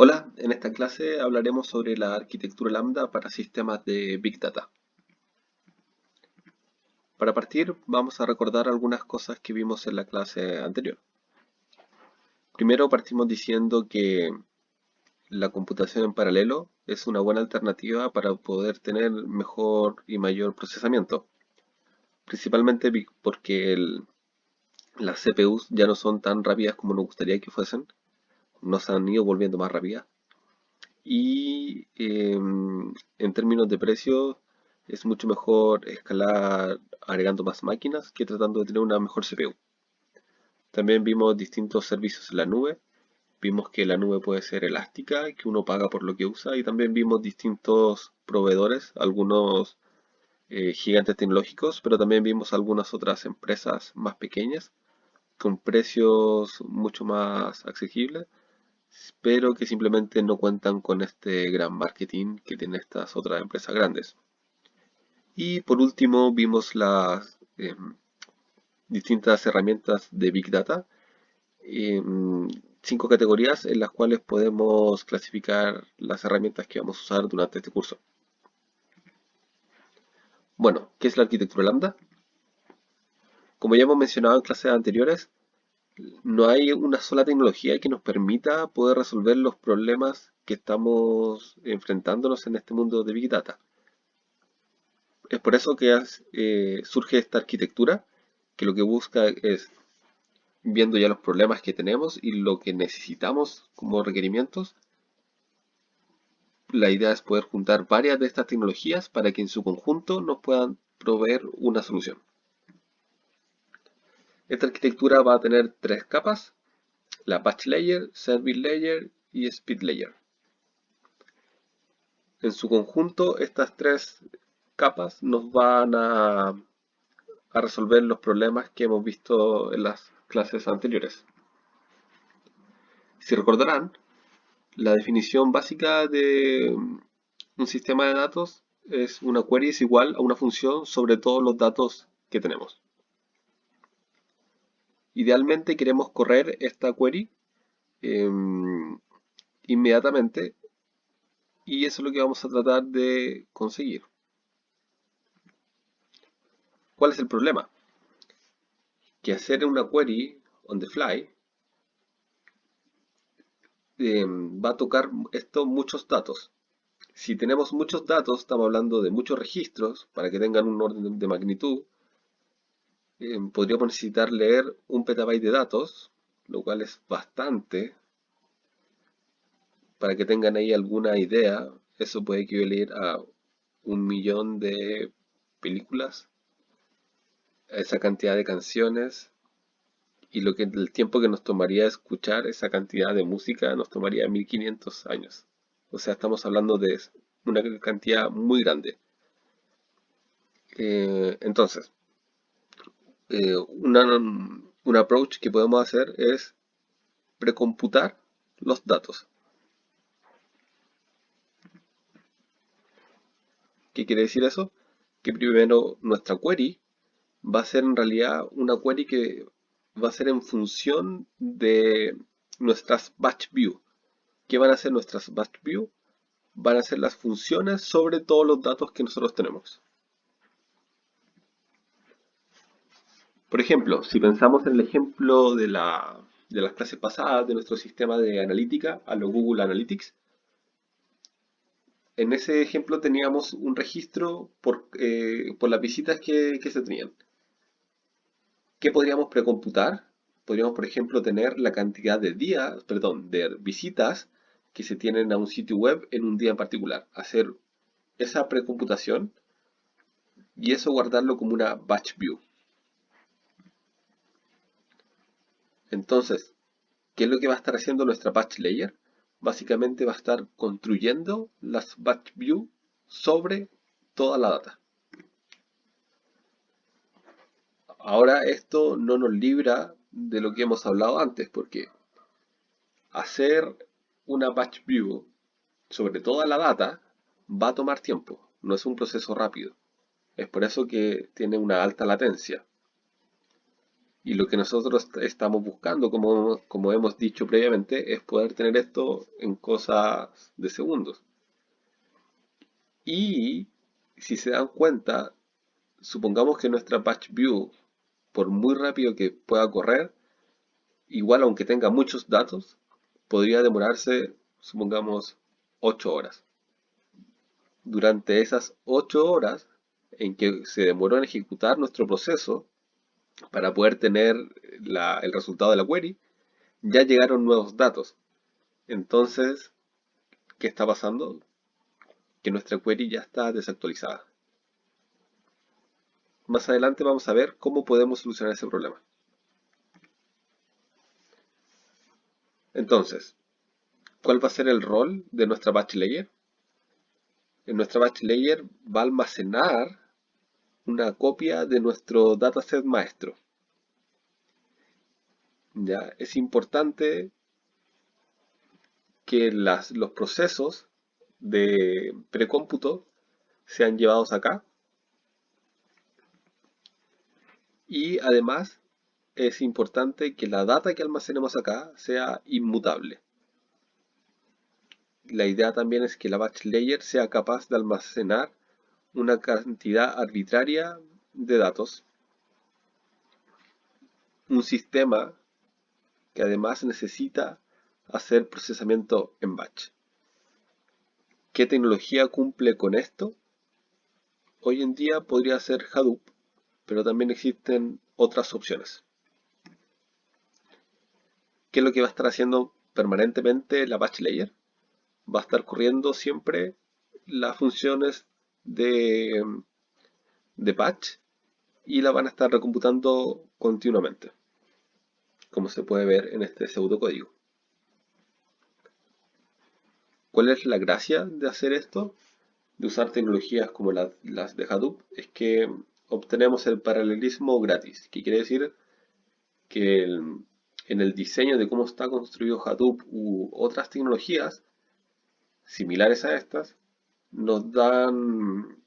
Hola, en esta clase hablaremos sobre la arquitectura Lambda para sistemas de Big Data. Para partir, vamos a recordar algunas cosas que vimos en la clase anterior. Primero partimos diciendo que la computación en paralelo es una buena alternativa para poder tener mejor y mayor procesamiento, principalmente porque las CPUs ya no son tan rápidas como nos gustaría que fuesen, nos han ido volviendo más rápidas. Y en términos de precio es mucho mejor escalar agregando más máquinas que tratando de tener una mejor CPU. También vimos distintos servicios en la nube. Vimos que la nube puede ser elástica, que uno paga por lo que usa, y también vimos distintos proveedores, algunos gigantes tecnológicos, pero también vimos algunas otras empresas más pequeñas con precios mucho más asequibles, pero que simplemente no cuentan con este gran marketing que tienen estas otras empresas grandes. Y por último vimos las distintas herramientas de Big Data, en 5 categorías en las cuales podemos clasificar las herramientas que vamos a usar durante este curso. Bueno, ¿qué es la arquitectura Lambda? Como ya hemos mencionado en clases anteriores, no hay una sola tecnología que nos permita poder resolver los problemas que estamos enfrentándonos en este mundo de Big Data. Es por eso que surge esta arquitectura, que lo que busca es, viendo ya los problemas que tenemos y lo que necesitamos como requerimientos, la idea es poder juntar varias de estas tecnologías para que en su conjunto nos puedan proveer una solución. Esta arquitectura va a tener 3 capas: la Batch Layer, Service Layer y Speed Layer. En su conjunto, estas 3 capas nos van a resolver los problemas que hemos visto en las clases anteriores. Si recordarán, la definición básica de un sistema de datos es una query es igual a una función sobre todos los datos que tenemos. Idealmente queremos correr esta query inmediatamente, y eso es lo que vamos a tratar de conseguir. ¿Cuál es el problema? Que hacer una query on the fly va a tocar esto muchos datos. Si tenemos muchos datos, estamos hablando de muchos registros, para que tengan un orden de magnitud, podríamos necesitar leer 1 petabyte de datos, lo cual es bastante. Para que tengan ahí alguna idea, eso puede equivaler a 1 millón de películas, a esa cantidad de canciones, y el tiempo que nos tomaría escuchar esa cantidad de música nos tomaría 1500 años. O sea, estamos hablando de una cantidad muy grande. Entonces, un approach que podemos hacer es precomputar los datos. ¿Qué quiere decir eso? Que primero nuestra query va a ser en realidad una query que va a ser en función de nuestras batch view. ¿Qué van a hacer nuestras batch view? Van a ser las funciones sobre todos los datos que nosotros tenemos. Por ejemplo, si pensamos en el ejemplo de las clases pasadas de nuestro sistema de analítica a lo Google Analytics, en ese ejemplo teníamos un registro por las visitas que se tenían. ¿Qué podríamos precomputar? Podríamos, por ejemplo, tener la cantidad de días, perdón, de visitas que se tienen a un sitio web en un día en particular. Hacer esa precomputación y eso guardarlo como una batch view. Entonces, ¿qué es lo que va a estar haciendo nuestra batch layer? Básicamente va a estar construyendo las batch view sobre toda la data. Ahora esto no nos libra de lo que hemos hablado antes, porque hacer una batch view sobre toda la data va a tomar tiempo, no es un proceso rápido. Es por eso que tiene una alta latencia. Y lo que nosotros estamos buscando, como hemos dicho previamente, es poder tener esto en cosas de segundos. Y si se dan cuenta, supongamos que nuestra batch view, por muy rápido que pueda correr, igual aunque tenga muchos datos, podría demorarse, supongamos, 8 horas. Durante esas 8 horas en que se demoró en ejecutar nuestro proceso para poder tener el resultado de la query, ya llegaron nuevos datos. Entonces, ¿qué está pasando? Que nuestra query ya está desactualizada. Más adelante vamos a ver cómo podemos solucionar ese problema. Entonces, ¿cuál va a ser el rol de nuestra batch layer? En nuestra batch layer va a almacenar una copia de nuestro dataset maestro. Ya es importante que los procesos de precómputo sean llevados acá y además es importante que la data que almacenemos acá sea inmutable. La idea también es que la batch layer sea capaz de almacenar una cantidad arbitraria de datos, un sistema que además necesita hacer procesamiento en batch. ¿Qué tecnología cumple con esto? Hoy en día podría ser Hadoop, pero también existen otras opciones. ¿Qué es lo que va a estar haciendo permanentemente la batch layer? Va a estar corriendo siempre las funciones de, de batch y la van a estar recomputando continuamente, como se puede ver en este pseudocódigo. ¿Cuál es la gracia de hacer esto? De usar tecnologías como las de Hadoop, es que obtenemos el paralelismo gratis, que quiere decir que en el diseño de cómo está construido Hadoop u otras tecnologías similares a estas, nos dan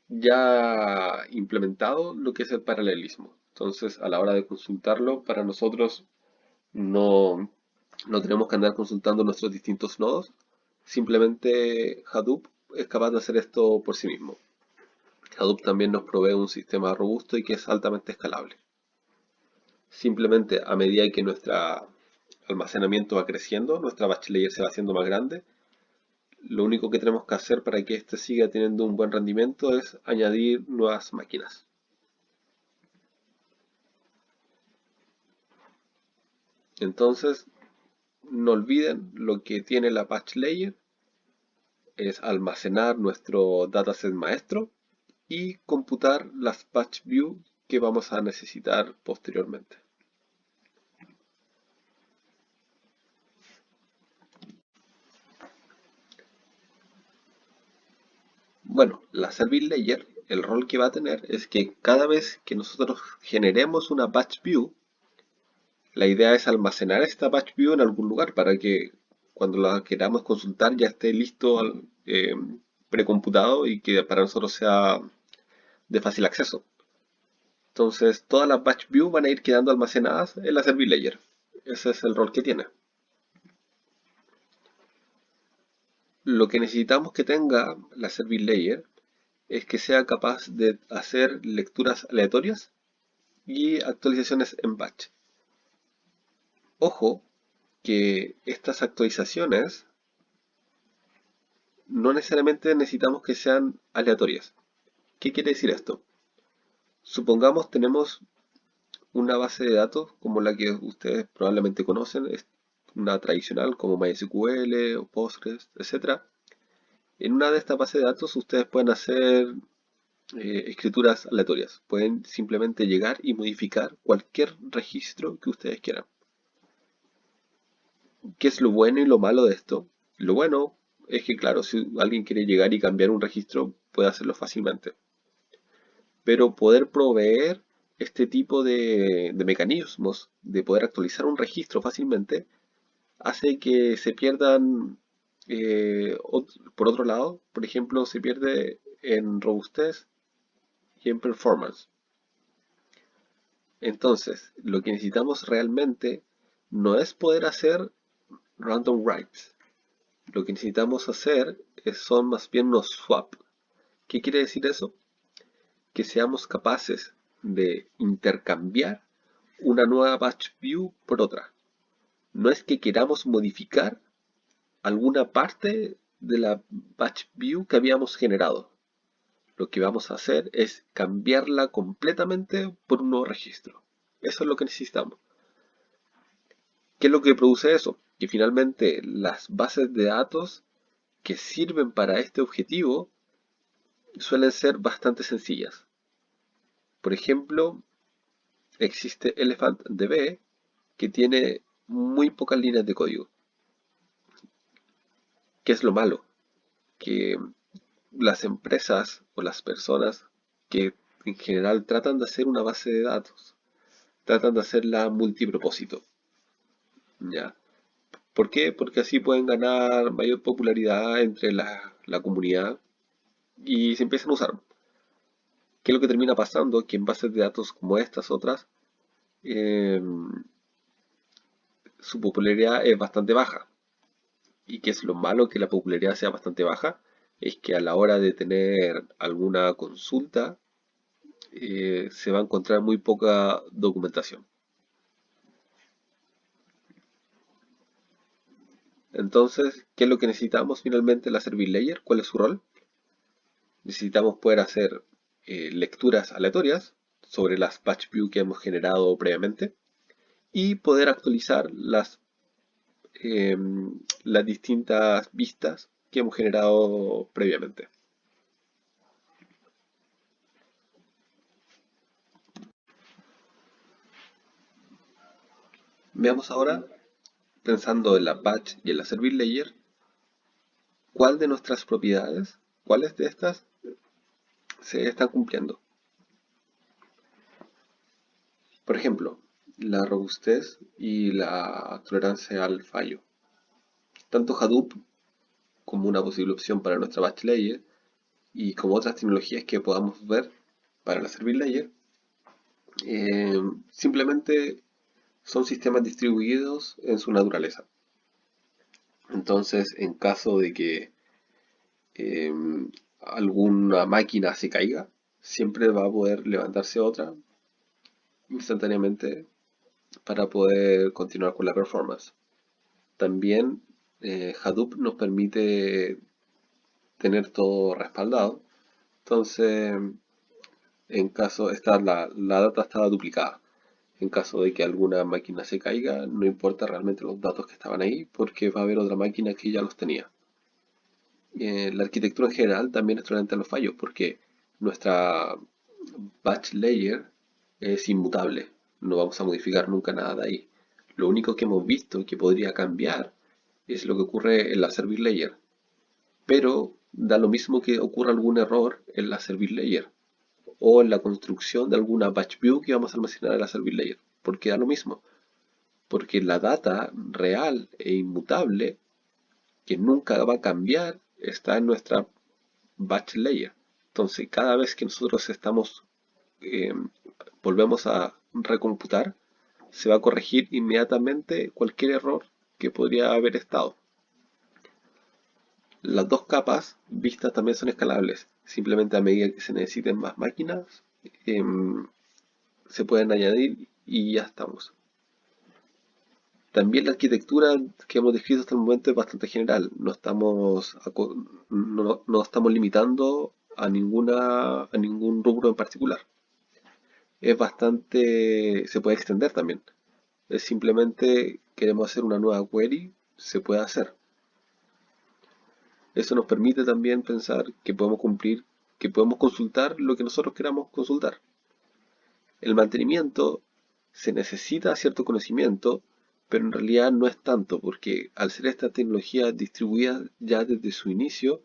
ya implementado lo que es el paralelismo. Entonces, a la hora de consultarlo, para nosotros no, no tenemos que andar consultando nuestros distintos nodos. Simplemente Hadoop es capaz de hacer esto por sí mismo. Hadoop también nos provee un sistema robusto y que es altamente escalable. Simplemente a medida que nuestro almacenamiento va creciendo, nuestra batch layer se va haciendo más grande, lo único que tenemos que hacer para que éste siga teniendo un buen rendimiento es añadir nuevas máquinas. Entonces, no olviden lo que tiene la batch layer es almacenar nuestro dataset maestro y computar las batch view que vamos a necesitar posteriormente. Bueno, la service layer, el rol que va a tener es que cada vez que nosotros generemos una batch view, la idea es almacenar esta batch view en algún lugar para que cuando la queramos consultar ya esté listo precomputado y que para nosotros sea de fácil acceso. Entonces todas las batch view van a ir quedando almacenadas en la service layer. Ese es el rol que tiene. Lo que necesitamos que tenga la service layer es que sea capaz de hacer lecturas aleatorias y actualizaciones en batch. Ojo que estas actualizaciones no necesariamente necesitamos que sean aleatorias. ¿Qué quiere decir esto? Supongamos tenemos una base de datos como la que ustedes probablemente conocen, es una tradicional como MySQL o Postgres, etc. En una de estas bases de datos ustedes pueden hacer escrituras aleatorias. Pueden simplemente llegar y modificar cualquier registro que ustedes quieran. ¿Qué es lo bueno y lo malo de esto? Lo bueno es que, claro, si alguien quiere llegar y cambiar un registro, puede hacerlo fácilmente. Pero poder proveer este tipo de mecanismos de poder actualizar un registro fácilmente hace que se pierdan, por otro lado, por ejemplo, se pierde en robustez y en performance. Entonces, lo que necesitamos realmente no es poder hacer random writes. Lo que necesitamos hacer son más bien unos swap. ¿Qué quiere decir eso? Que seamos capaces de intercambiar una nueva batch view por otra. No es que queramos modificar alguna parte de la batch view que habíamos generado. Lo que vamos a hacer es cambiarla completamente por un nuevo registro. Eso es lo que necesitamos. ¿Qué es lo que produce eso? Que finalmente las bases de datos que sirven para este objetivo suelen ser bastante sencillas. Por ejemplo, existe ElephantDB que tiene muy pocas líneas de código. ¿Qué es lo malo? Que las empresas o las personas que en general tratan de hacer una base de datos, tratan de hacerla multipropósito. ¿Ya? ¿Por qué? Porque así pueden ganar mayor popularidad entre la comunidad y se empiezan a usar. ¿Qué es lo que termina pasando? Que en bases de datos como estas otras, eh, su popularidad es bastante baja. ¿Y qué es lo malo que la popularidad sea bastante baja? Es que a la hora de tener alguna consulta, se va a encontrar muy poca documentación. Entonces, ¿qué es lo que necesitamos finalmente en la Service Layer? ¿Cuál es su rol? Necesitamos poder hacer lecturas aleatorias sobre las patch view que hemos generado previamente y poder actualizar eh, las distintas vistas que hemos generado previamente. Veamos ahora, pensando en la patch y en la Service Layer, cuál de nuestras propiedades, cuáles de estas se están cumpliendo. Por ejemplo, la robustez y la tolerancia al fallo. Tanto Hadoop como una posible opción para nuestra batch layer y como otras tecnologías que podamos ver para la service layer, eh, simplemente son sistemas distribuidos en su naturaleza. Entonces, en caso de que eh, alguna máquina se caiga, siempre va a poder levantarse otra instantáneamente para poder continuar con la performance. También Hadoop nos permite tener todo respaldado. Entonces, en caso, la data está duplicada. En caso de que alguna máquina se caiga, no importa realmente los datos que estaban ahí, porque va a haber otra máquina que ya los tenía. La arquitectura en general también es tolerante a los fallos, porque nuestra batch layer es inmutable. No vamos a modificar nunca nada de ahí. Lo único que hemos visto que podría cambiar es lo que ocurre en la service layer. Pero da lo mismo que ocurra algún error en la service layer o en la construcción de alguna batch view que vamos a almacenar en la service layer. Porque da lo mismo. Porque la data real e inmutable, que nunca va a cambiar, está en nuestra batch layer. Entonces, cada vez que nosotros eh, volvemos a recomputar, se va a corregir inmediatamente cualquier error que podría haber estado. Las dos capas vistas también son escalables. Simplemente a medida que se necesiten más máquinas, em, se pueden añadir y ya estamos. También la arquitectura que hemos descrito hasta el momento es bastante general. No estamos limitando a ningún rubro en particular. Es bastante, se puede extender también. Es simplemente queremos hacer una nueva query, se puede hacer. Eso nos permite también pensar que podemos cumplir, que podemos consultar lo que nosotros queramos consultar. El mantenimiento se necesita cierto conocimiento, pero en realidad no es tanto, porque al ser esta tecnología distribuida ya desde su inicio,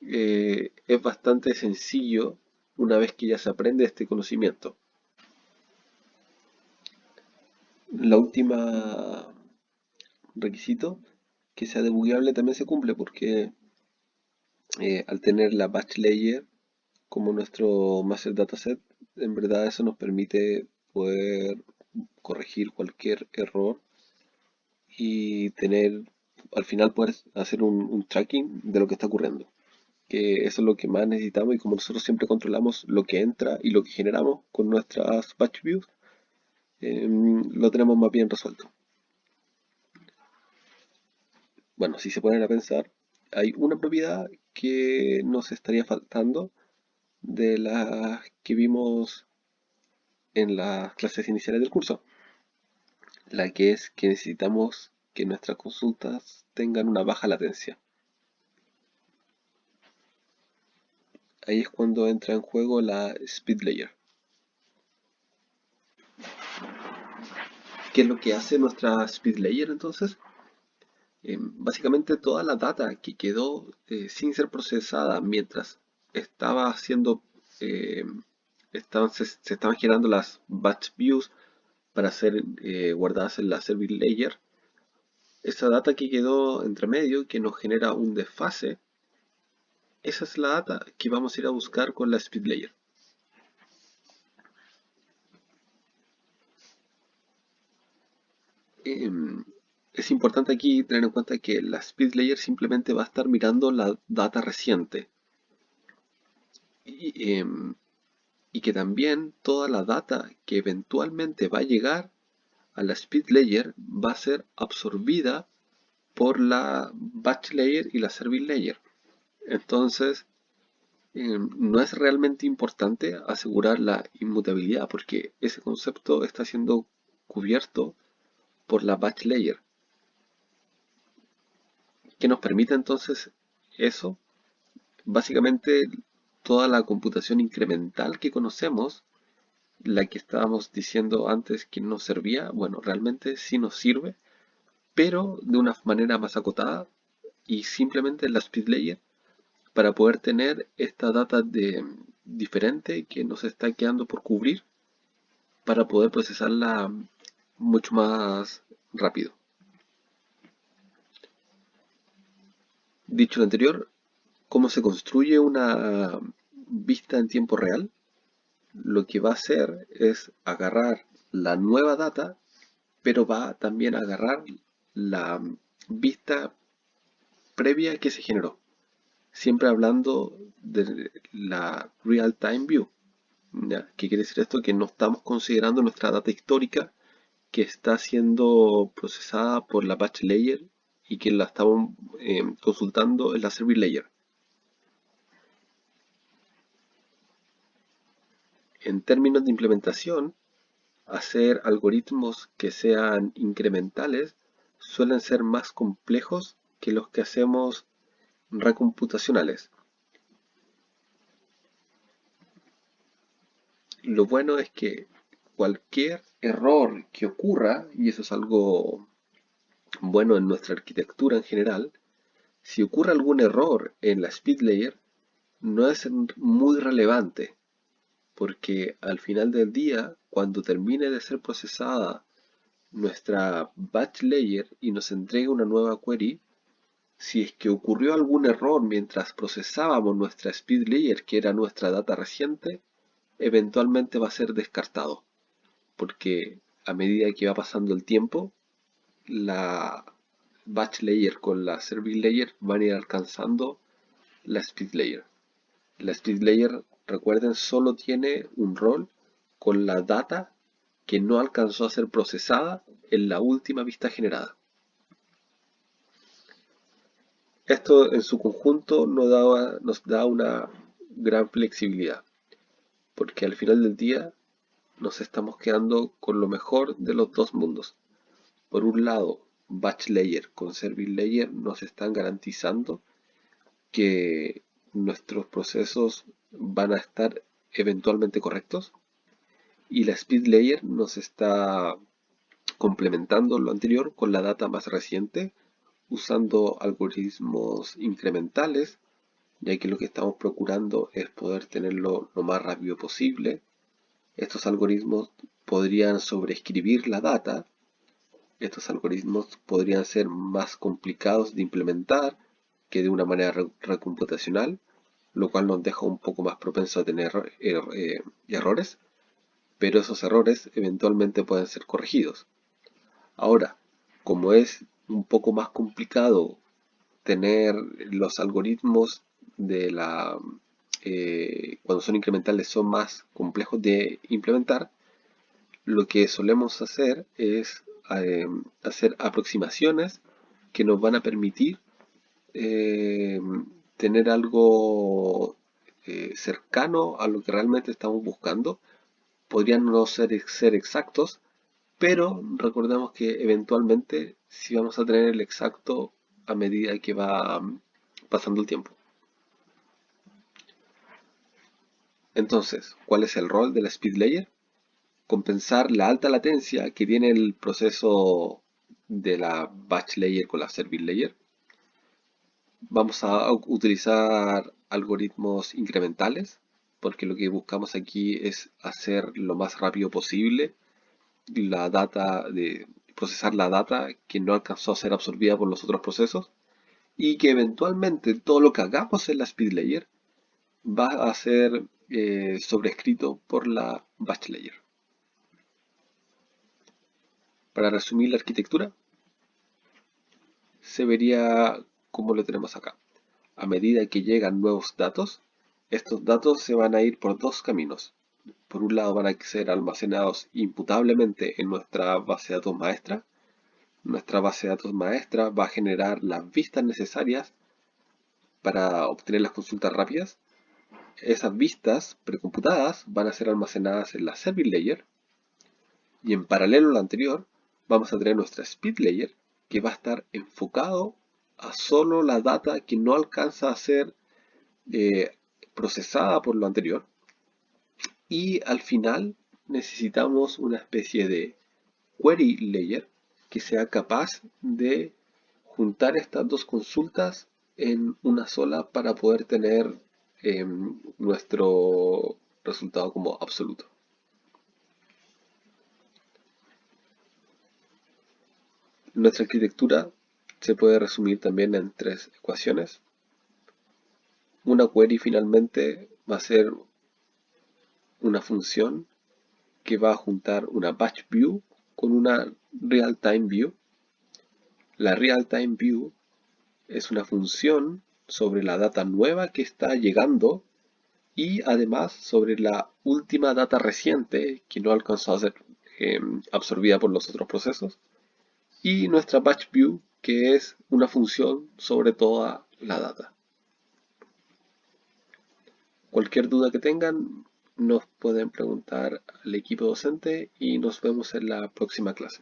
es bastante sencillo una vez que ya se aprende este conocimiento. La última requisito, que sea debugueable, también se cumple porque al tener la batch layer como nuestro master dataset, en verdad eso nos permite poder corregir cualquier error y tener, al final poder hacer un tracking de lo que está ocurriendo. Que eso es lo que más necesitamos y como nosotros siempre controlamos lo que entra y lo que generamos con nuestras batch views, lo tenemos más bien resuelto. Bueno, si se ponen a pensar, hay una propiedad que nos estaría faltando de las que vimos en las clases iniciales del curso, la que es que necesitamos que nuestras consultas tengan una baja latencia. Ahí es cuando entra en juego la speed layer. ¿Qué es lo que hace nuestra speed layer entonces? Básicamente toda la data que quedó sin ser procesada mientras estaba haciendo, eh, se estaban generando las batch views para ser guardadas en la service layer, esa data que quedó entre medio, que nos genera un desfase, esa es la data que vamos a ir a buscar con la speed layer. Es importante aquí tener en cuenta que la speed layer simplemente va a estar mirando la data reciente. Y, y que también toda la data que eventualmente va a llegar a la speed layer va a ser absorbida por la batch layer y la service layer. Entonces, no es realmente importante asegurar la inmutabilidad porque ese concepto está siendo cubierto por la batch layer. ¿Qué nos permite entonces eso? Básicamente toda la computación incremental que conocemos, la que estábamos diciendo antes que no servía, bueno, realmente sí nos sirve, pero de una manera más acotada y simplemente en la speed layer para poder tener esta data diferente que nos está quedando por cubrir para poder procesarla mucho más rápido. Dicho lo anterior, ¿cómo se construye una vista en tiempo real? Lo que va a hacer es agarrar la nueva data, pero va también a agarrar la vista previa que se generó. Siempre hablando de la real-time view. ¿Ya? ¿Qué quiere decir esto? Que no estamos considerando nuestra data histórica que está siendo procesada por la batch layer y que la estamos consultando en la service layer. En términos de implementación, hacer algoritmos que sean incrementales suelen ser más complejos que los que hacemos recomputacionales. Lo bueno es que cualquier error que ocurra, y eso es algo bueno en nuestra arquitectura en general, si ocurre algún error en la speed layer, no es muy relevante, porque al final del día, cuando termine de ser procesada nuestra batch layer y nos entregue una nueva query, si es que ocurrió algún error mientras procesábamos nuestra speed layer, que era nuestra data reciente, eventualmente va a ser descartado, porque a medida que va pasando el tiempo, la batch layer con la service layer van a ir alcanzando la speed layer. La speed layer, recuerden, solo tiene un rol con la data que no alcanzó a ser procesada en la última vista generada. Esto en su conjunto nos da una gran flexibilidad, porque al final del día nos estamos quedando con lo mejor de los dos mundos. Por un lado, batch layer con service layer nos están garantizando que nuestros procesos van a estar eventualmente correctos y la speed layer nos está complementando lo anterior con la data más reciente usando algoritmos incrementales, ya que lo que estamos procurando es poder tenerlo lo más rápido posible. Estos algoritmos podrían sobreescribir la data, estos algoritmos podrían ser más complicados de implementar que de una manera recomputacional, lo cual nos deja un poco más propenso a tener errores, pero esos errores eventualmente pueden ser corregidos. Ahora, como es un poco más complicado tener los algoritmos de cuando son incrementales son más complejos de implementar, lo que solemos hacer es hacer aproximaciones que nos van a permitir eh, tener algo cercano a lo que realmente estamos buscando. Podrían no ser exactos, pero recordemos que eventualmente sí vamos a tener el exacto a medida que va pasando el tiempo. Entonces, ¿cuál es el rol de la speed layer? Compensar la alta latencia que tiene el proceso de la batch layer con la service layer. Vamos a utilizar algoritmos incrementales, porque lo que buscamos aquí es hacer lo más rápido posible la data de procesar la data que no alcanzó a ser absorbida por los otros procesos y que eventualmente todo lo que hagamos en la speed layer va a ser sobrescrito por la batch layer. Para resumir la arquitectura, se vería como lo tenemos acá. A medida que llegan nuevos datos, estos datos se van a ir por dos caminos. Por un lado van a ser almacenados imputablemente en nuestra base de datos maestra. Nuestra base de datos maestra va a generar las vistas necesarias para obtener las consultas rápidas. Esas vistas precomputadas van a ser almacenadas en la service layer y en paralelo a lo anterior vamos a tener nuestra speed layer que va a estar enfocado a solo la data que no alcanza a ser eh, procesada por lo anterior. Y al final necesitamos una especie de query layer que sea capaz de juntar estas dos consultas en una sola para poder tener nuestro resultado como absoluto. Nuestra arquitectura se puede resumir también en tres ecuaciones. Una query finalmente va a ser una función que va a juntar una batch view con una real-time view. La real-time view es una función sobre la data nueva que está llegando y además sobre la última data reciente que no alcanzó a ser absorbida por los otros procesos. Y nuestra batch view que es una función sobre toda la data. Cualquier duda que tengan nos pueden preguntar al equipo docente y nos vemos en la próxima clase.